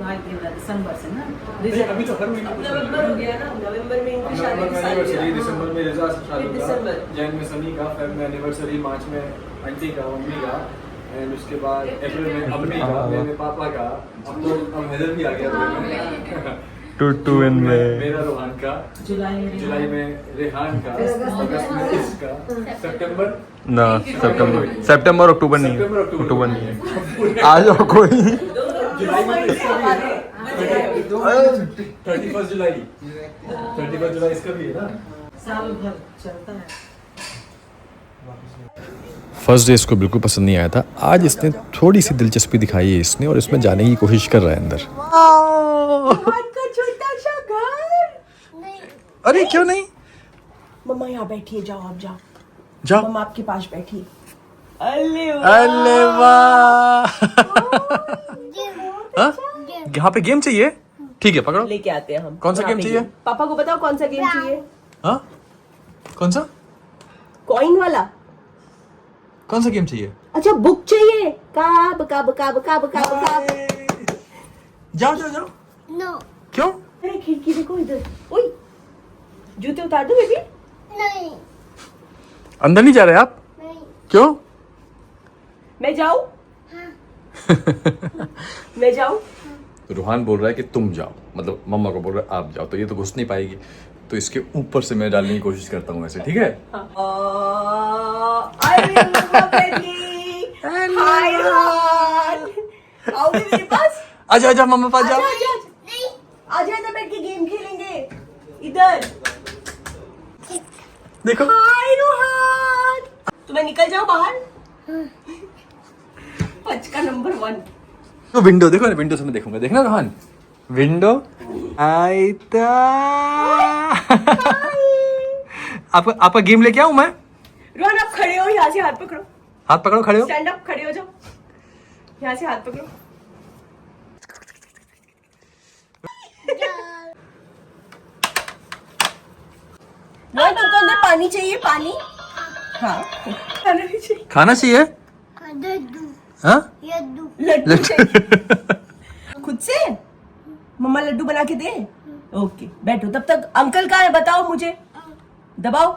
भाई के दिसंबर से ना, अभी तो हर महीने नवंबर हो गया ना, नवंबर में इनकी शादी की एनिवर्सरी, दिसंबर में रिजा शादी का, दिसंबर। जैन में सनी का, फेब में एनिवर्सरी, मार्च में आंटी का, मम्मी का, एंड उसके बाद अप्रैल में अम्मी का, मई में पापा का, अब हैदर भी आ गया। टू इन में मेरा रोहान का, जुलाई में रेहान का, अगस्त में इसका, सितंबर ना सितंबर अक्टूबर नहीं है, अक्टूबर नहीं है। आ जाओ कोई। जुलाई में इसका भी है ना, 31 जुलाई इसका भी है ना। साल भर चलता है। फर्स्ट डे इसको बिल्कुल पसंद नहीं आया था। आज इसने थोड़ी सी दिलचस्पी दिखाई है इसने, और इसमें जाने की कोशिश कर रहा है अंदर। छोटा सा घर। अरे क्यों नहीं? मम्मा यहाँ बैठी है, जाओ आप जाओ। जाओ। मम्मा आपके पास बैठी है। अल्ले अरे वाह। हाँ? यहाँ पे गेम चाहिए? ठीक है, पकड़ो। लेके आते हैं हम। कौन सा यहाँ गेम पे चाहिए? पापा को बताओ कौन सा गेम चाहिए। हाँ? कौन सा? कॉइन वाला। कौन सा गेम चाहिए? अच्छा बुक चाहिए। काब काब काब काब काब काब। जाओ जाओ जाओ। नो क्यों? अरे खिड़की देखो इधर। ओए जूते उतार दो बेबी। नहीं अंदर नहीं जा रहे आप? नहीं क्यों? मैं जाऊं? मैं जाऊं? रूहान बोल रहा है कि तुम जाओ, मतलब मम्मा को बोल रहा है आप जाओ, तो ये तो घुस नहीं पाएगी, तो इसके ऊपर से मैं डालने की कोशिश करता हूँ ऐसे, ठीक है? हाय हाय आओगे मेरे पास? आजा आजा मम्मा पास जाओ। नहीं आजा ना, बैठ के गेम खेलेंगे इधर। देखो हाय रोहन, तो मैं निकल जाऊं बाहर? पचका नंबर 1। तो विंडो देखो ना, विंडो से मैं देखूंगा, देखना रोहन, विंडो आईता। आपका गेम लेके आऊं मैं? रोहन आप खड़े हो, यहाँ से हाथ पकड़ो। हाथ पकड़ो, खड़े हो। स्टैंड अप, खड़े हो जाओ। यहाँ से हाथ पकड़ो। रोहन तुमको अंदर पानी चाहिए? पानी? हाँ खाना भी चाहिए। खाना चाहिए? लड्डू हाँ? लड्डू लड्डू चाहिए खुद से? मम्मा लड्डू बना के दे। ओके बैठो, तब तक अंकल कहाँ है बताओ मुझे। दबाओ।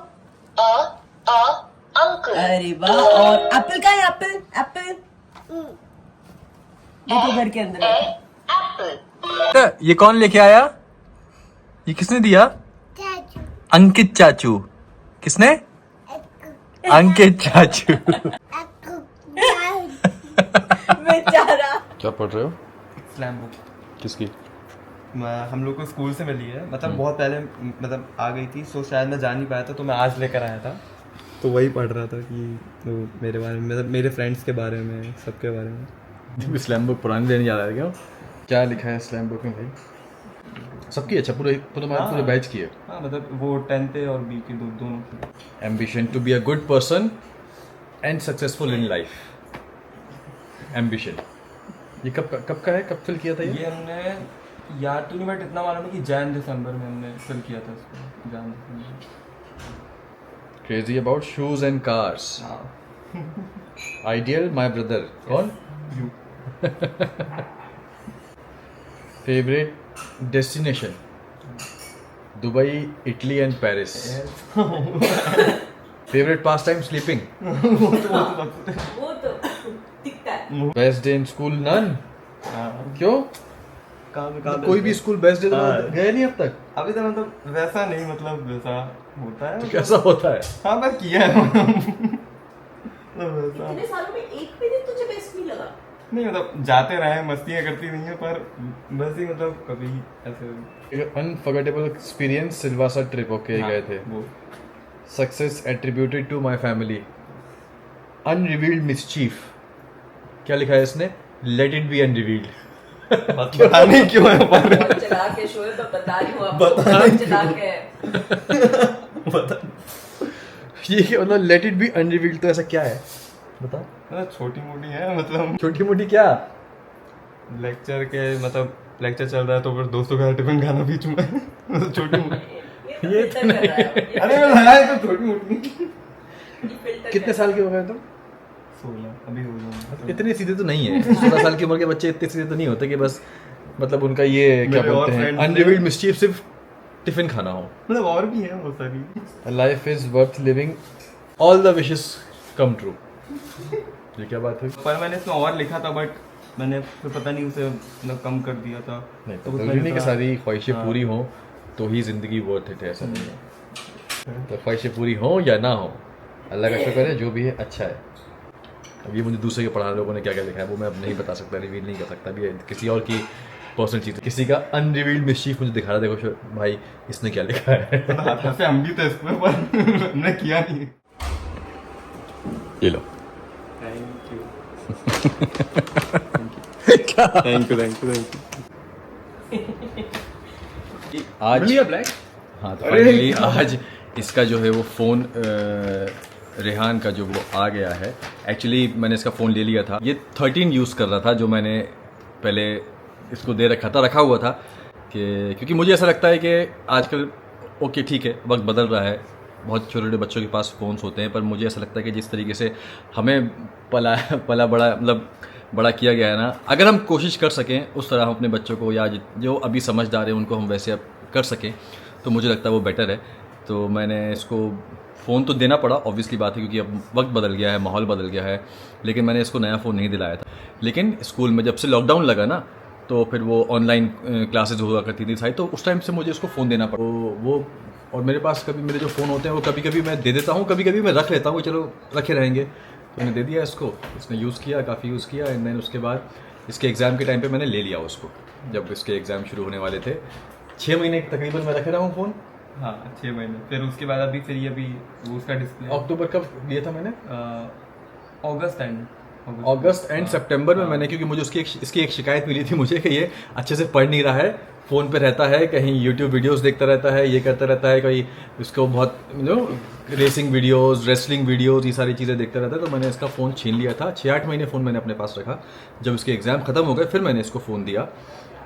अंकल। अरे वाह, और एप्पल कहाँ है? एप्पल एप्पल देखो घर के अंदर बैठा। ये कौन लेके आया? ये किसने दिया? चाचू अंकित चाचू। किसने? अंकित चाचू। बेचारा। क्या पढ़ रहे हो? स्लैम बुक किसकी? हम लोग को स्कूल से मिली है, मतलब बहुत पहले मतलब आ गई थी, सो शायद मैं जा नहीं पाया था, तो मैं आज लेकर आया था, तो वही पढ़ रहा था कि तो मेरे बारे में, मतलब मेरे फ्रेंड्स के बारे में, सबके बारे में। स्लैम बुक पुरानी देने जा रहा है क्या? क्या लिखा है स्लैम बुक में भाई? सबकी अच्छा, पूरे पूरे बैच की है। हाँ मतलब वो 10th और बी की दोनों की। Ambition to be a good person and successful in life. Ambition ये कब का है? कब फिल किया था ये हमने याद तो नहीं, बट इतना मालूम है कि जैन दिसंबर में हमने फिल किया था इसको, जैन December. Crazy about shoes and cars. हाँ आइडियल माय ब्रदर। कौन? You. Favourite destination? Dubai, Italy and Paris. Favourite pastime? Sleeping. वो तो दिखता है। Best day in school? None. क्यों? कहाँ कोई भी स्कूल बेस्ट डे हाँ। गए नहीं अब तक? अभी तो मतलब वैसा नहीं, मतलब वैसा होता है तो कैसा होता है? हाँ मैं किया है मतलब वैसा इतने सालों में एक भी दिन तुझे बेस्ट नहीं लगा? नहीं, मतलब जाते रहे, मस्तियाँ करती नहीं है, पर बस ही मतलब कभी ऐसे unforgettable experience Silvassa trip. Okay हाँ, गए थे। वो success attributed to my family. Unrevealed mischief. क्या लिखा है इसने? Let it be unrevealed. पता नहीं क्यों है पर बहुत चला के शोएब, तो बता रही हूँ आपको, बहुत चला के। ये क्या मतलब लेट इट बी अनरिवील्ड? तो ऐसा क्या है बता। मतलब छोटी मोटी है, मतलब छोटी मोटी क्या? लेक्चर के, मतलब लेक्चर चल रहा है तो फिर दोस्तों का टिफिन खाना बीच में मतलब छोटी मोटी। ये तो कर रहा है। अरे मैं लगाया तो छोटी मोटी। कितने साल के हो गए तुम? 16 अभी हो गया। इतने सीधे तो नहीं है। 16 साल की उम्र के बच्चे इतने सीधे तो नहीं होते कि बस मतलब उनका ये क्या मेरे और बोलते हैं friends अनरिवील्ड मिस्चीफ सिर्फ टिफिन खाना हो. मतलब और भी है बहुत सारी. Life is worth living, all the wishes come true. ये क्या बात है? पर मैंने इसमें और लिखा था बट मैंने फिर पता नहीं उसे मतलब कम कर दिया था. नहीं तो तो उसमें जरूरी नहीं कि लिखा- सारी ख्वाहिशें हाँ। पूरी हों तो ही जिंदगी वर्थ इट है, ऐसा नहीं है. तो ख्वाहिशें पूरी हों या ना हो, अल्लाह का शुक्र है, जो भी है अच्छा है. अब ये मुझे दूसरे के पढ़ाने लोगों ने क्या क्या लिखा है वो मैं अब नहीं बता सकता, रिवील नहीं कर सकता. अभी किसी और की पर्सनल चीज़, किसी का अनरिवील्ड मिस्चीफ मुझे दिखा रहा. देखो भाई इसने क्या लिखा है. वैसे हम भी थे इसमें पर हमने किया नहीं. ये लो. Thank you. क्या थैंक यू. आज ब्लैक. हाँ तो फाइनली आज इसका जो है वो फ़ोन रेहान का जो वो आ गया है. एक्चुअली मैंने इसका फ़ोन ले लिया था, ये 13 यूज़ कर रहा था जो मैंने पहले इसको दे रखा हुआ था कि क्योंकि मुझे ऐसा लगता है कि आजकल ओके ठीक है वक्त बदल रहा है, बहुत छोटे छोटे बच्चों के पास फ़ोन्स होते हैं, पर मुझे ऐसा लगता है कि जिस तरीके से हमें पला बड़ा मतलब बड़ा किया गया है ना, अगर हम कोशिश कर सकें उस तरह हम अपने बच्चों को या जो अभी समझदार हैं उनको हम वैसे अब कर सकें तो मुझे लगता है वो बेटर है. तो मैंने इसको फ़ोन तो देना पड़ा, ऑब्वियसली बात है क्योंकि अब वक्त बदल गया है, माहौल बदल गया है. लेकिन मैंने इसको नया फ़ोन नहीं दिलाया था. लेकिन स्कूल में जब से लॉकडाउन लगा ना तो फिर वो ऑनलाइन क्लासेज हुआ करती थी सारी, तो उस टाइम से मुझे इसको फ़ोन देना पड़ा. वो और मेरे पास कभी मेरे जो फ़ोन होते हैं वो कभी कभी मैं दे देता हूँ, कभी कभी मैं रख लेता हूँ, चलो रखे रहेंगे. तो मैंने दे दिया इसको, इसने यूज़ किया, काफ़ी यूज़ किया. एंड देन उसके बाद इसके एग्ज़ाम के टाइम पे मैंने ले लिया उसको, जब इसके एग्ज़ाम शुरू होने वाले थे. 6 महीने तकरीबन मैं रखे रहा हूँ फ़ोन. हाँ 6 महीने. फिर उसके बाद अभी फिर ये अभी वो उसका डिस्प्ले अक्टूबर कब लिया था मैंने? अगस्त एंड सितंबर में मैंने, क्योंकि मुझे इसकी एक शिकायत मिली थी मुझे कि ये अच्छे से पढ़ नहीं रहा है, फ़ोन पे रहता है, कहीं यूट्यूब वीडियोस देखता रहता है, ये करता रहता है, कहीं इसको बहुत रेसिंग वीडियोस, रेसलिंग वीडियोस, ये सारी चीज़ें देखता रहता है. तो मैंने इसका फ़ोन छीन लिया था. 6-8 महीने फ़ोन मैंने अपने पास रखा. जब इसके एग्ज़ाम ख़त्म हो गए फिर मैंने इसको फ़ोन दिया.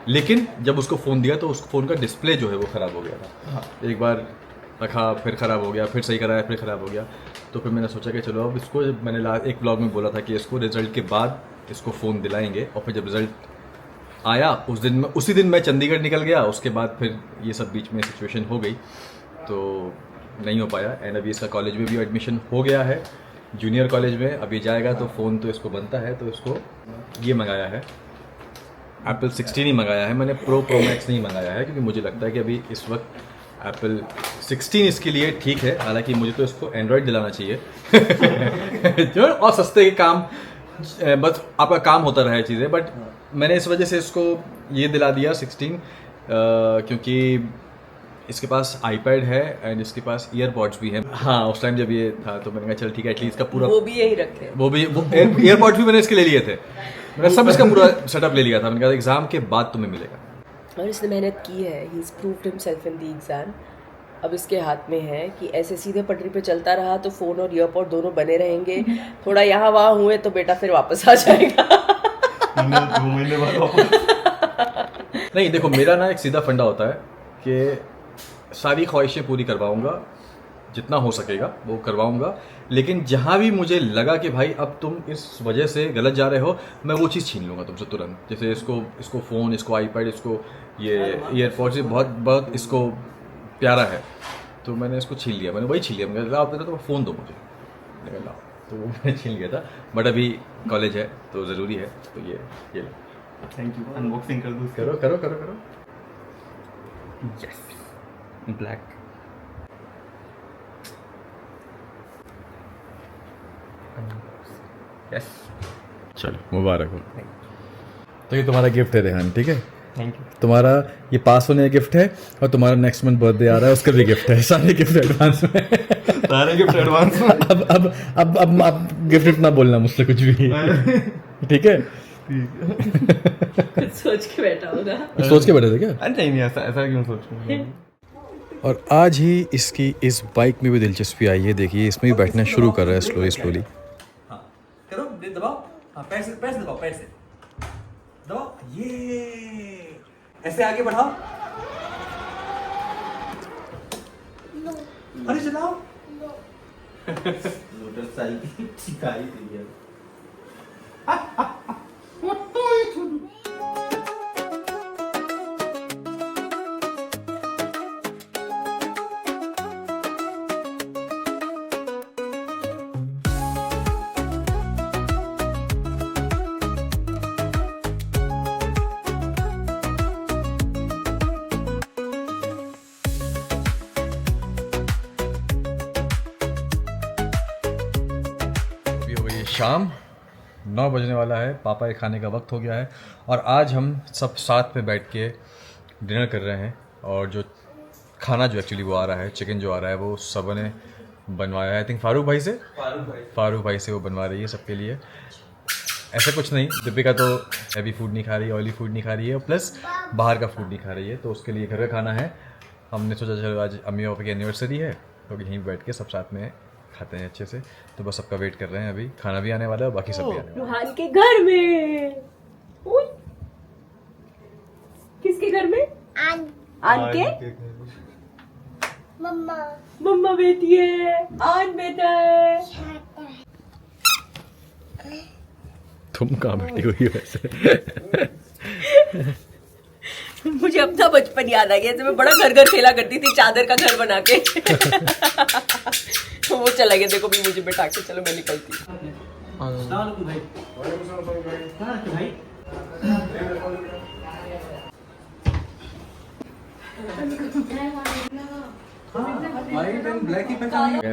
लेकिन जब उसको फ़ोन दिया तो उस फ़ोन का डिस्प्ले जो है वो ख़राब हो गया था. एक बार रखा, फिर ख़राब हो गया, फिर सही कराया, फिर ख़राब हो गया. तो फिर मैंने सोचा कि चलो अब इसको, मैंने एक व्लॉग में बोला था कि इसको रिज़ल्ट के बाद इसको फ़ोन दिलाएंगे. और फिर जब रिज़ल्ट आया उसी दिन मैं चंडीगढ़ निकल गया. उसके बाद फिर ये सब बीच में सिचुएशन हो गई तो नहीं हो पाया. एंड अभी इसका कॉलेज में भी एडमिशन हो गया है, जूनियर कॉलेज में. अभी जाएगा तो फ़ोन तो इसको बनता है. तो इसको ये मंगाया है, एप्पल 16 ही मंगाया है मैंने, प्रो मैक्स नहीं मंगाया है, क्योंकि मुझे लगता है कि अभी इस वक्त एप्पल 16 इसके लिए ठीक है. हालांकि मुझे तो इसको एंड्रॉयड दिलाना चाहिए जो और सस्ते के काम, बस आपका काम होता रहे चीज़ें. बट मैंने इस वजह से इसको ये दिला दिया 16 क्योंकि इसके पास आईपैड है एंड इसके पास ईयरपॉड्स भी हैं. हाँ उस टाइम जब ये था तो मैंने कहा चल ठीक है एटलीस्ट इसका पूरा वो भी यही रखे. वो ईयरपॉड्स भी मैंने इसके ले लिए थे. मैंने सब इसका पूरा सेटअप ले लिया था. मैंने कहा एग्जाम के बाद तुम्हें मिलेगा. और इसने मेहनत की है. He is proved himself in the exam. अब इसके हाथ में है कि ऐसे सीधे पटरी पे चलता रहा तो फ़ोन और ईयरपॉड दोनों बने रहेंगे. थोड़ा यहाँ वहाँ हुए तो बेटा फिर वापस आ जाएगा. 2 महीने बाद वापस. नहीं देखो, मेरा ना एक सीधा फंडा होता है कि सारी ख्वाहिशें पूरी करवाऊंगा, जितना हो सकेगा वो करवाऊंगा. लेकिन जहाँ भी मुझे लगा कि भाई अब तुम इस वजह से गलत जा रहे हो, मैं वो चीज़ छीन लूँगा तुमसे तुरंत. जैसे इसको फ़ोन, इसको आईपैड, इसको ये ईयरपॉड्स, बहुत इसको प्यारा है तो मैंने इसको छीन लिया. मैंने वही छीन लिया. मैंने लाओ तो फ़ोन दो मुझे, मैंने लाओ. तो वो मैंने छीन लिया था. बट अभी कॉलेज है तो ज़रूरी है. तो ये लो. Thank you. अनबॉक्सिंग कर दूँ. करो. यस. ब्लैक. यस. चलो मुबारक हो. तो ये तुम्हारा गिफ्ट है रेहान, ठीक है. Thank you. तुम्हारा ये पास होने का गिफ्ट है और तुम्हारा नेक्स्ट मंथ बर्थडे आ रहा है, उसका भी गिफ्ट है. सारे गिफ्ट एडवांस में. सारे गिफ्ट एडवांस में. अब गिफ्ट ना बोलना मुझसे कुछ भी, ठीक है. सोच के बैठा होगा. सोच के बैठे थे क्या? अरे नहीं ऐसा क्यों सोच रहे हो. और आज ही इसकी इस बाइक में भी दिलचस्पी आई है. देखिए इसमें भी बैठना शुरू कर रहा है स्लोली. करो, दबाओ. हाँ पैर से दबाओ, पैर से दबाओ. ये ऐसे आगे बढ़ाओ. अरे चलाओ. मोटरसाइकिल सिखाई दी है. शाम 9 बजने वाला है, पापा के खाने का वक्त हो गया है और आज हम सब साथ में बैठ के डिनर कर रहे हैं। और जो खाना जो एक्चुअली वो आ रहा है, चिकन जो आ रहा है वो सब ने बनवाया है। आई थिंक फारूक भाई से वो बनवा रही है सबके लिए। ऐसा कुछ नहीं, दीपिका तो हैवी फूड नहीं खा रही है, ऑयली फूड नहीं खा रही है, प्लस बाहर का फूड नहीं खा रही है, तो उसके लिए घर का खाना है। हमने सोचा चलो आज अम्मी पापा की एनिवर्सरी है तो यहीं बैठ के सब साथ में खाते हैं अच्छे से। तो बस सबका वेट कर रहे हैं, अभी खाना भी आने वाला है और बाकी सब भी आने वाला है। रूहान के घर में। उई। किसके घर में? आन के? मम्मा मम्मा बेटी है, आन बेटा है। तुम कहाँ बैठी हुई वैसे? मुझे अपना बचपन याद आ गया, जब मैं बड़ा घर खेला करती थी चादर का घर बना के। तो वो चला गया, देखो भी मुझे बैठा के, चलो मैं निकलती।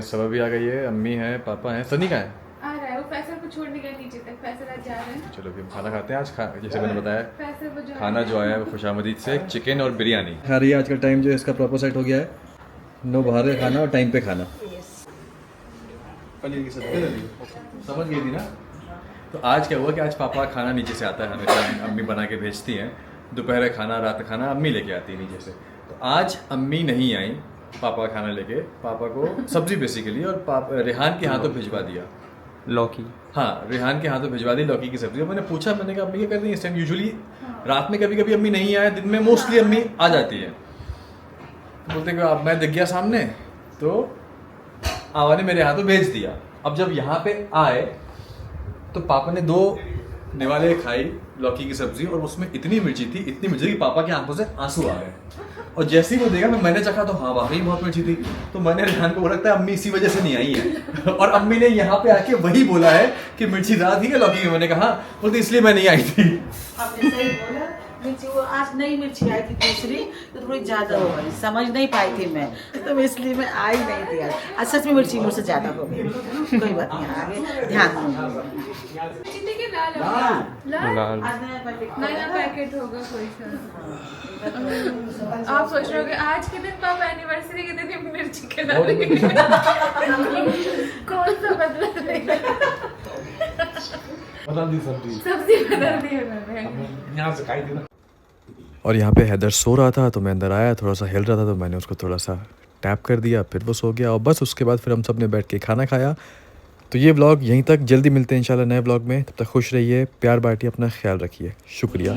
सब भी आ गई है, अम्मी है, पापा है, सनी का है। आ रहा है वो फैसल को छोड़ने के नीचे तक, फैसल आज जा रहे हैं। चलो अभी हम खाना खाते हैं। आज जैसे मैंने बताया फैसल वो जो खाना जो आया है वो खुशामदीद से चिकन और बिरयानी खा रही है। आज का टाइम जो है इसका प्रॉपर सेट हो गया है, नो बाहर का खाना और टाइम पे खाना। पनीर की सब्जी समझ गई थी ना। तो आज क्या हुआ कि आज पापा खाना नीचे से आता है, हमेशा अम्मी बना के भेजती हैं। दोपहर का खाना, रात का खाना अम्मी लेके आती है नीचे से। तो आज अम्मी नहीं आई पापा का खाना लेके, पापा को सब्जी बेसिकली, और रेहान के हाथों भिजवा दिया लौकी। हाँ, रेहान के हाथों भिजवा दी लौकी की सब्जी। मैंने पूछा, मैंने कहा अम्मी क्या कर रही है इस टाइम? यूजुअली रात में कभी कभी अम्मी नहीं आए, दिन में मोस्टली अम्मी आ जाती है। तो बोलते कि अब मैं दिख गया सामने, तो आवा ने मेरे हाथों भेज दिया। अब जब यहाँ पे आए तो पापा ने 2 निवाले खाई लौकी की सब्जी, और उसमें इतनी मिर्ची थी कि पापा के आंखों से आंसू आ गए। और जैसे ही वो देखा, मैंने चखा तो हाँ वाकई बहुत मिर्ची थी। तो मैंने रेहान को लगता है अम्मी इसी वजह से नहीं आई है। और अम्मी ने यहाँ पे आके वही बोला है कि मिर्ची ज़्यादा थी क्या लौकी की? मैंने कहा बोलते इसलिए मैं नहीं आई थी। आपने सही बोला, मिर्ची वो आज नई मिर्ची आई थी दूसरी, तो थोड़ी ज़्यादा हो गई, समझ नहीं पाई थी मैं, तो इसलिए मैं आई नहीं थी आज सच में मिर्ची मुझसे ज़्यादा हो गई। कोई बात नहीं, आगे ध्यान दूँगी। चिंता के लाल लाल आज नया पैकेट नया पैकेट होगा कोई सा। आप सोच रहे होगे आज के दिन पापा एनिवर्सरी के दिन ये मिर्ची के लाल कौन सा बदला देगा? सब्जी बदल दी है मैंने। यहाँ से खाई थी ना। और यहाँ पे हैदर सो रहा था, तो मैं अंदर आया, थोड़ा सा हिल रहा था, तो मैंने उसको थोड़ा सा टैप कर दिया, फिर वो सो गया। और बस उसके बाद फिर हम सब ने बैठ के खाना खाया। तो ये व्लॉग यहीं तक, जल्दी मिलते हैं इंशाल्लाह नए व्लॉग में। तब तक खुश रहिए, प्यार बांटिए, अपना ख्याल रखिए। शुक्रिया।